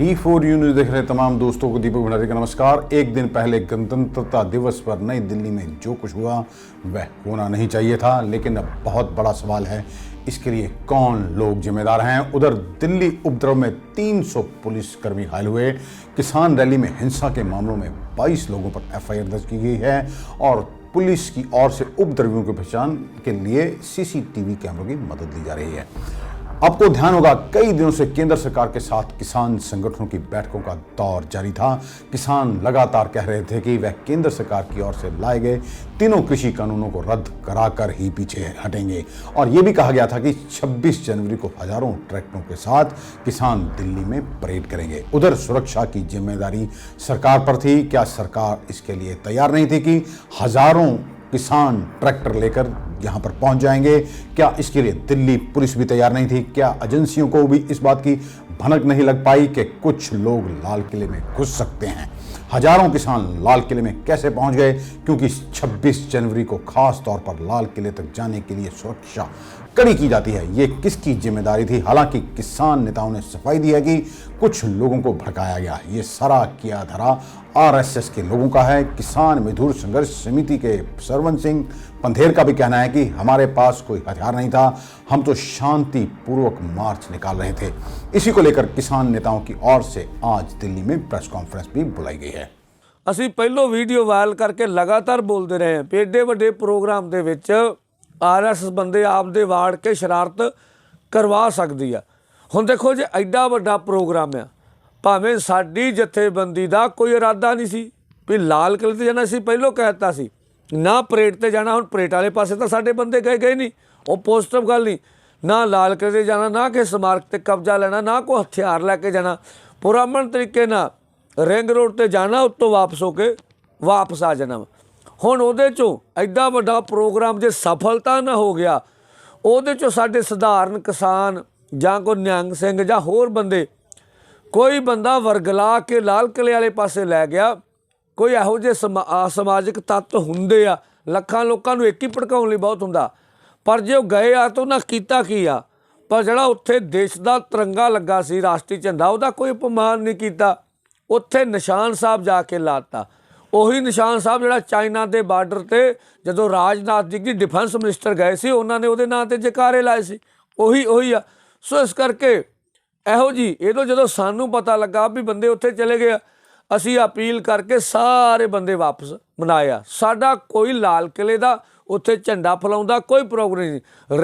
D4 news देख रहे तमाम दोस्तों को दीपक भंडारी का नमस्कार। एक दिन पहले गणतंत्रता दिवस पर नई दिल्ली में जो कुछ हुआ वह होना नहीं चाहिए था, लेकिन अब बहुत बड़ा सवाल है इसके लिए कौन लोग जिम्मेदार हैं। उधर दिल्ली उपद्रव में 300 पुलिसकर्मी घायल हुए। किसान रैली में हिंसा के मामलों में 22 लोगों पर FIR दर्ज की गई है और पुलिस की ओर से उपद्रवियों की पहचान के लिए CCTV कैमरों की मदद ली जा रही है। आपको ध्यान होगा, कई दिनों से केंद्र सरकार के साथ किसान संगठनों की बैठकों का दौर जारी था। किसान लगातार कह रहे थे कि वह केंद्र सरकार की ओर से लाए गए तीनों कृषि कानूनों को रद्द कराकर ही पीछे हटेंगे और ये भी कहा गया था कि 26 जनवरी को हजारों ट्रैक्टरों के साथ किसान दिल्ली में परेड करेंगे। उधर सुरक्षा की जिम्मेदारी सरकार पर थी। क्या सरकार इसके लिए तैयार नहीं थी कि हजारों किसान ट्रैक्टर लेकर यहां पर पहुंच जाएंगे? क्या इसके लिए दिल्ली पुलिस भी तैयार नहीं थी? क्या एजेंसियों को भी इस बात की भनक नहीं लग पाई कि कुछ लोग लाल किले में घुस सकते हैं? हजारों किसान लाल किले में कैसे पहुंच गए? क्योंकि 26 जनवरी को खास तौर पर लाल किले तक जाने के लिए सुरक्षा कड़ी की जाती है। ये किसकी जिम्मेदारी थी? हालांकि किसान नेताओं ने सफाई दी है कि कुछ लोगों को भड़काया गया। ये सारा किया धरा RSS के लोगों का है। किसान मजदूर संघर्ष समिति के सरवन सिंह पंधेर का भी कहना है कि हमारे पास कोई हथियार नहीं था, हम तो शांतिपूर्वक मार्च निकाल रहे थे। इसी को लेकर किसान नेताओं की ओर से आज दिल्ली में प्रेस कॉन्फ्रेंस भी बुलाई गई है। ਅਸੀਂ ਪਹਿਲੋਂ ਵੀਡੀਓ ਵਾਇਰਲ ਕਰਕੇ ਲਗਾਤਾਰ ਬੋਲਦੇ ਰਹੇ ਹਾਂ ਕਿ ਏਡੇ ਵੱਡੇ ਪ੍ਰੋਗਰਾਮ ਦੇ ਵਿੱਚ RSS ਬੰਦੇ ਆਪਦੇ ਵਾੜ ਕੇ ਸ਼ਰਾਰਤ ਕਰਵਾ ਸਕਦੀ ਆ। ਹੁਣ ਦੇਖੋ ਜੇ ਐਡਾ ਵੱਡਾ ਪ੍ਰੋਗਰਾਮ ਆ, ਭਾਵੇਂ ਸਾਡੀ ਜਥੇਬੰਦੀ ਦਾ ਕੋਈ ਇਰਾਦਾ ਨਹੀਂ ਸੀ ਵੀ ਲਾਲ ਕਿਲੇ ਤੇ ਜਾਣਾ। ਅਸੀਂ ਪਹਿਲੋਂ ਕਹਿਤਾ ਸੀ ਨਾ ਪਰੇਡ ਤੇ ਜਾਣਾ। ਹੁਣ ਪਰੇਡ ਵਾਲੇ ਪਾਸੇ ਤਾਂ ਸਾਡੇ ਬੰਦੇ ਗਏ ਨਹੀਂ, ਉਹ ਪੋਜ਼ਿਟਿਵ ਗੱਲ ਨਹੀਂ। ਨਾ ਲਾਲ ਕਿਲੇ ਤੇ ਜਾਣਾ, ਨਾ ਕਿਸੇ ਸਮਾਰਕ ਤੇ ਕਬਜ਼ਾ ਲੈਣਾ, ਨਾ ਕੋਈ ਹਥਿਆਰ ਲੈ ਕੇ ਜਾਣਾ। ਪੁਰਅਮਨ ਤਰੀਕੇ ਨਾਲ ਰਿੰਗ ਰੋਡ ਤੇ ਜਾਣਾ, ਉੱਤੋਂ ਵਾਪਸ ਹੋ ਕੇ ਵਾਪਸ ਆ ਜਾਣਾ। ਹੁਣ ਉਹਦੇ 'ਚੋਂ ਐਡਾ ਵੱਡਾ ਪ੍ਰੋਗਰਾਮ ਜੇ ਸਫਲਤਾ ਨਾ ਹੋ ਗਿਆ, ਉਹਦੇ 'ਚੋਂ ਸਾਡੇ ਸਧਾਰਨ ਕਿਸਾਨ ਜਾਂ ਕੋਈ ਨਿਹੰਗ ਸਿੰਘ ਜਾਂ ਹੋਰ ਬੰਦੇ, ਕੋਈ ਬੰਦਾ ਵਰਗਲਾ ਕੇ ਲਾਲ ਕਿਲੇ ਵਾਲੇ ਪਾਸੇ ਲੈ ਗਿਆ। ਕੋਈ ਇਹੋ ਜਿਹੇ ਸਮਾਜਿਕ ਤੱਤ ਹੁੰਦੇ ਆ, ਲੱਖਾਂ ਲੋਕਾਂ ਨੂੰ ਇੱਕ ਹੀ ਭੜਕਾਉਣ ਲਈ ਬਹੁਤ ਹੁੰਦਾ, ਪਰ ਜੇ ਉਹ ਗਏ ਆ ਤਾਂ ਉਹਨਾਂ ਕੀਤਾ ਕੀ ਆ? ਪਰ ਜਿਹੜਾ ਉੱਥੇ ਦੇਸ਼ ਦਾ ਤਿਰੰਗਾ ਲੱਗਾ ਸੀ, ਰਾਸ਼ਟਰੀ ਝੰਡਾ, ਉਹਦਾ ਕੋਈ ਅਪਮਾਨ ਨਹੀਂ ਕੀਤਾ। ਉੱਥੇ ਨਿਸ਼ਾਨ ਸਾਹਿਬ ਜਾ ਕੇ ਲਾਤਾ। ਉਹੀ ਨਿਸ਼ਾਨ ਸਾਹਿਬ ਜਿਹੜਾ ਚਾਈਨਾ ਦੇ ਬਾਰਡਰ 'ਤੇ ਜਦੋਂ ਰਾਜਨਾਥ ਜੀ ਦੀ ਡਿਫੈਂਸ ਮਿਨਿਸਟਰ ਗਏ ਸੀ, ਉਹਨਾਂ ਨੇ ਉਹਦੇ ਨਾਂ 'ਤੇ ਜੈਕਾਰੇ ਲਾਏ ਸੀ। ਉਹੀ ਆ। ਸੋ ਇਸ ਕਰਕੇ ਇਹੋ ਜਿਹੀ ਇਹਦੋਂ ਜਦੋਂ ਸਾਨੂੰ ਪਤਾ ਲੱਗਾ ਵੀ ਬੰਦੇ ਉੱਥੇ ਚਲੇ ਗਏ, ਅਸੀਂ ਅਪੀਲ ਕਰਕੇ ਸਾਰੇ ਬੰਦੇ ਵਾਪਸ ਬਣਾਇਆ। ਸਾਡਾ ਕੋਈ ਲਾਲ ਕਿਲੇ ਦਾ ਉੱਥੇ ਝੰਡਾ ਫਲਾਉਂਦਾ ਕੋਈ ਪ੍ਰੋਗਰਾਮ ਨਹੀਂ।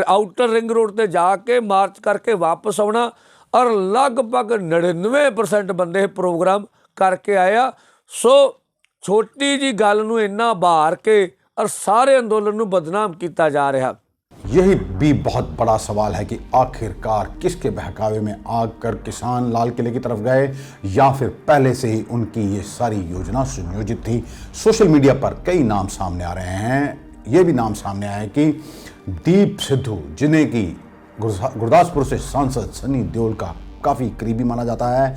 ਆਊਟਰ ਰਿੰਗ ਰੋਡ 'ਤੇ ਜਾ ਕੇ ਮਾਰਚ ਕਰਕੇ ਵਾਪਸ ਆਉਣਾ ਔਰ ਲਗਭਗ 99% ਬੰਦੇ ਪ੍ਰੋਗਰਾਮ ਕਰਕੇ ਆਇਆ। ਸੋ ਛੋਟੀ ਜੀ ਗੱਲ ਨੂੰ ਇੰਨਾ ਭਾਰ ਕੇ और सारे अंदोलन ਨੂੰ बदनाम किया जा रहा। यही भी बहुत बड़ा सवाल है कि आखिरकार किसके बहकावे में आकर किसान लाल किले की तरफ गए या फिर पहले से ही उनकी ये सारी योजना सुनियोजित थी। सोशल मीडिया पर कई नाम सामने आ रहे हैं। ये भी नाम सामने आया कि दीप सिद्धू, जिन्हें कि गुरदासपुर से सांसद सनी देओल का काफ़ी करीबी माना जाता है,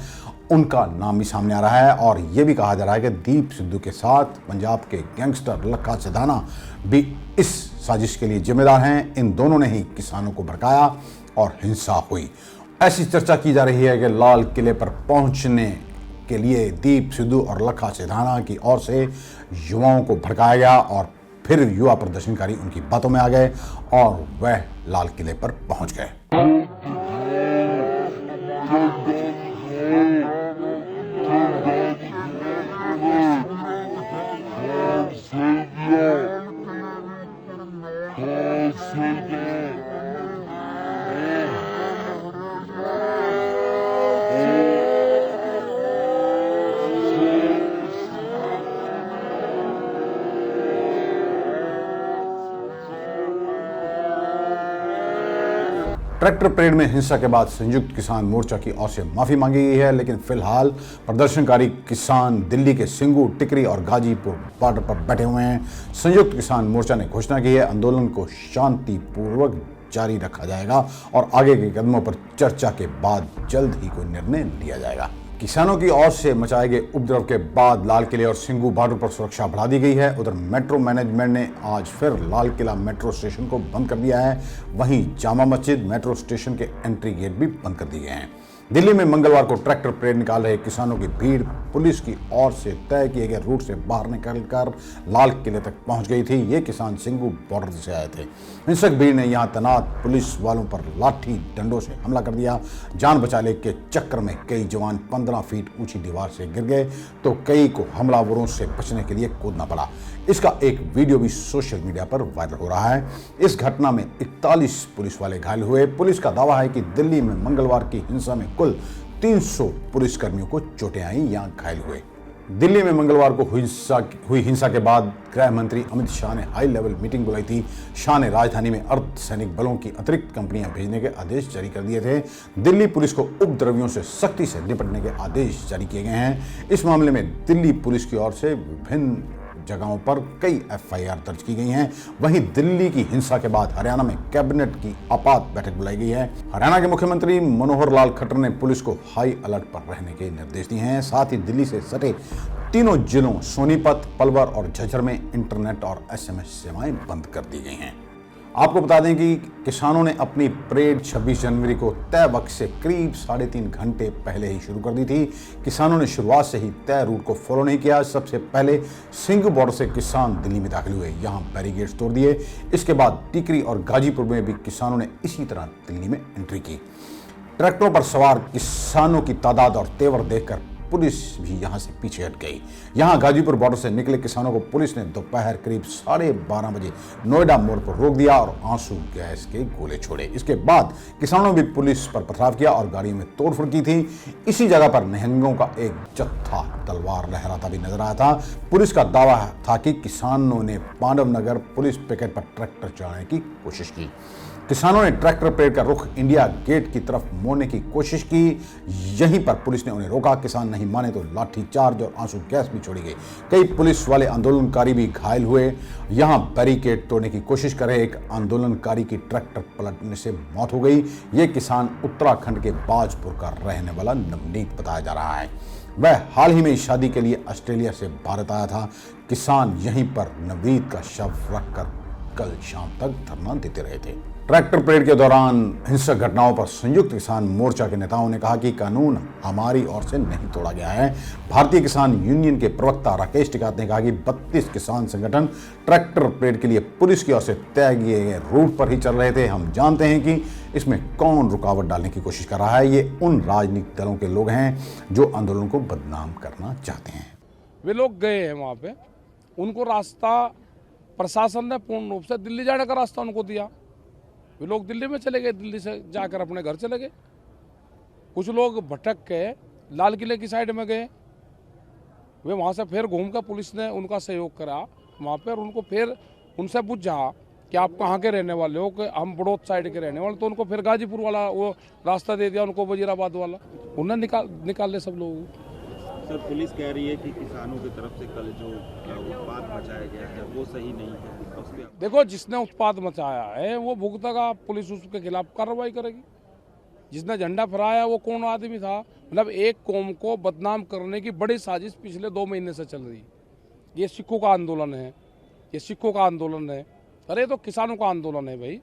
उनका नाम भी सामने आ रहा है। और ये भी कहा जा रहा है कि दीप सिद्धू के साथ पंजाब के गैंगस्टर लखा सिधाना भी इस साजिश के लिए जिम्मेदार हैं। इन दोनों ने ही किसानों को भड़काया और हिंसा हुई। ऐसी चर्चा की जा रही है कि लाल किले पर पहुंचने के लिए दीप सिद्धू और लखा सिधाना की ओर से युवाओं को भड़काया गया और फिर युवा प्रदर्शनकारी उनकी बातों में आ गए और वह लाल किले पर पहुंच गए। ट्रैक्टर परेड में हिंसा के बाद संयुक्त किसान मोर्चा की ओर से माफ़ी मांगी गई है, लेकिन फिलहाल प्रदर्शनकारी किसान दिल्ली के सिंगू, टिकरी और गाजीपुर बॉर्डर पर बैठे हुए हैं। संयुक्त किसान मोर्चा ने घोषणा की है आंदोलन को शांतिपूर्वक जारी रखा जाएगा और आगे के कदमों पर चर्चा के बाद जल्द ही कोई निर्णय लिया जाएगा। किसानों की ओर से मचाए गए उपद्रव के बाद लाल किले और सिंगू बॉर्डर पर सुरक्षा बढ़ा दी गई है। उधर मेट्रो मैनेजमेंट ने आज फिर लाल किला मेट्रो स्टेशन को बंद कर दिया है। वहीं जामा मस्जिद मेट्रो स्टेशन के एंट्री गेट भी बंद कर दिए गए हैं। दिल्ली में मंगलवार को ट्रैक्टर परेड निकाल रहे किसानों की भीड़ पुलिस की ओर से तय किए गए रूट से बाहर निकलकर लाल किले तक पहुंच गई थी। ये किसान सिंघू बॉर्डर से आए थे। हिंसक भीड़ ने यहां तैनात पुलिस वालों पर लाठी डंडों से हमला कर दिया। जान बचाने के चक्कर में कई जवान 15 फीट ऊंची दीवार से गिर गए तो कई को हमलावरों से बचने के लिए कूदना पड़ा। इसका एक वीडियो भी सोशल मीडिया पर वायरल हो रहा है। इस घटना में 41 पुलिस वाले घायल हुए। पुलिस का दावा है कि दिल्ली में मंगलवार की हिंसा में कुल 300 पुलिसकर्मियों को चोटें आई या घायल हुए। दिल्ली में मंगलवार को हुई हिंसा के बाद गृह मंत्री अमित शाह ने हाई लेवल मीटिंग बुलाई थी। शाह ने राजधानी में अर्धसैनिक बलों की अतिरिक्त कंपनियां भेजने के आदेश जारी कर दिए थे। दिल्ली पुलिस को उपद्रवियों से सख्ती से निपटने के आदेश जारी किए गए हैं। इस मामले में दिल्ली पुलिस की ओर से विभिन्न जगहों पर कई एफआईआर दर्ज की गई हैं। वहीं दिल्ली की हिंसा के बाद हरियाणा में कैबिनेट की आपात बैठक बुलाई गई है। हरियाणा के मुख्यमंत्री मनोहर लाल खट्टर ने पुलिस को हाई अलर्ट पर रहने के निर्देश दिए हैं। साथ ही दिल्ली से सटे तीनों जिलों सोनीपत, पलवल और झज्जर में इंटरनेट और एसएमएस सेवाएं बंद कर दी गई हैं। आपको बता दें कि किसानों ने अपनी परेड 26 जनवरी को तय वक्त से करीब 3.5 घंटे पहले ही शुरू कर दी थी। किसानों ने शुरुआत से ही तय रूट को फॉलो नहीं किया। सबसे पहले सिंघू बॉर्डर से किसान दिल्ली में दाखिल हुए, यहां बैरिकेड्स तोड़ दिए। इसके बाद टिकरी और गाजीपुर में भी किसानों ने इसी तरह दिल्ली में एंट्री की। ट्रैक्टरों पर सवार किसानों की तादाद और तेवर देखकर पुलिस भी यहां से पीछे हट गई। यहां गाजीपुर बॉर्डर से निकले किसानों को पुलिस ने दोपहर करीब 12:30 बजे नोएडा मोड़ पर रोक दिया और आंसू गैस के गोले छोड़े। इसके बाद किसानों ने भी पुलिस पर पथराव किया और गाड़ियों में तोड़फोड़ की थी। इसी जगह पर निहंगों का एक जत्था तलवार लहराता भी नजर आया था। पुलिस का दावा था कि किसानों ने पांडव नगर पुलिस पिकेट पर ट्रैक्टर चलाने की कोशिश की। किसानों ने ट्रैक्टर परेड का रुख इंडिया गेट की तरफ मोड़ने की कोशिश की। यहीं पर पुलिस ने उन्हें रोका। किसान नहीं माने तो लाठीचार्ज और आंसू गैस भी छोड़ी गई। कई पुलिस वाले आंदोलनकारी भी घायल हुए। यहां बैरिकेड तोड़ने की कोशिश कर रहे एक आंदोलनकारी की ट्रैक्टर पलटने से मौत हो गई। ये किसान उत्तराखंड के बाजपुर का रहने वाला नवनीत बताया जा रहा है। वह हाल ही में शादी के लिए ऑस्ट्रेलिया से भारत आया था। किसान यहीं पर नवनीत का शव रखकर कल शाम तक धरना देते रहे थे। ट्रैक्टर परेड के दौरान हिंसक घटनाओं पर संयुक्त किसान मोर्चा के नेताओं ने कहा कि कानून हमारी ओर से नहीं तोड़ा गया है। भारतीय किसान यूनियन के प्रवक्ता राकेश टिकायत ने कहा कि 32 किसान संगठन ट्रैक्टर परेड के लिए पुलिस की ओर से तय किए गए रूट पर ही चल रहे थे। हम जानते हैं कि इसमें कौन रुकावट डालने की कोशिश कर रहा है। ये उन राजनीतिक दलों के लोग हैं जो आंदोलन को बदनाम करना चाहते हैं। वे लोग गए हैं वहाँ पे, उनको रास्ता प्रशासन ने पूर्ण रूप से दिल्ली जाने का रास्ता उनको दिया। वे लोग दिल्ली में चले गए, दिल्ली से जाकर अपने घर चले गए। कुछ लोग भटक के लाल किले की साइड में गए। वे वहाँ से फिर घूम कर पुलिस ने उनका सहयोग करा वहाँ पर, उनको फिर उनसे पूछा कि आप कहाँ के रहने वाले हो, कि हम बड़ौद साइड के रहने वाले, तो उनको फिर गाजीपुर वाला वो रास्ता दे दिया, उनको वजीराबाद वाला। उन्हें निकाल ले सब लोग। सर, पुलिस कह रही है कि किसानों की तरफ से कल जो उत्पाद मचाया गया है वो सही नहीं है। देखो, जिसने उत्पाद मचाया है वो भुगतेगा, पुलिस उसके खिलाफ कार्रवाई करेगी। जिसने झंडा फहराया वो कौन आदमी था? मतलब एक कौम को बदनाम करने की बड़ी साजिश पिछले 2 महीने से चल रही है। ये सिखों का आंदोलन है, ये सिखों का आंदोलन है। अरे तो किसानों का आंदोलन है भाई।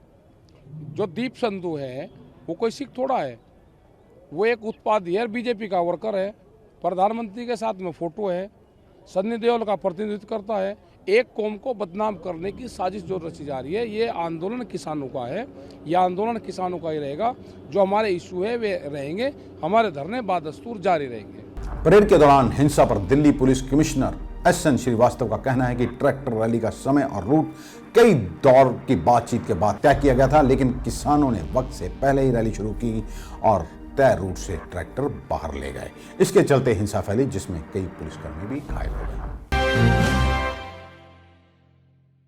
जो दीप संधू है वो कोई सिख थोड़ा है, वो एक उत्पादी है, बीजेपी का वर्कर है। प्रधानमंत्री के साथ में फोटो है, सन्नी देओल का प्रतिनिधित्व करता है। एक कौम को बदनाम करने की साजिश जो रची जा रही है, ये आंदोलन किसानों का है। यह आंदोलन किसानों का ही रहेगा। जो हमारे इशू है वे रहेंगे, हमारे धरने बादस्तूर जारी रहेंगे। परेड के दौरान हिंसा पर Delhi police commissioner SN Srivastava का कहना है कि ट्रैक्टर रैली का समय और रूट कई दौर की बातचीत के बाद तय किया गया था, लेकिन किसानों ने वक्त से पहले ही रैली शुरू की और तय रूट से ट्रैक्टर बाहर ले गए। इसके चलते हिंसा फैली, जिसमें कई पुलिसकर्मी भी घायल हो गए।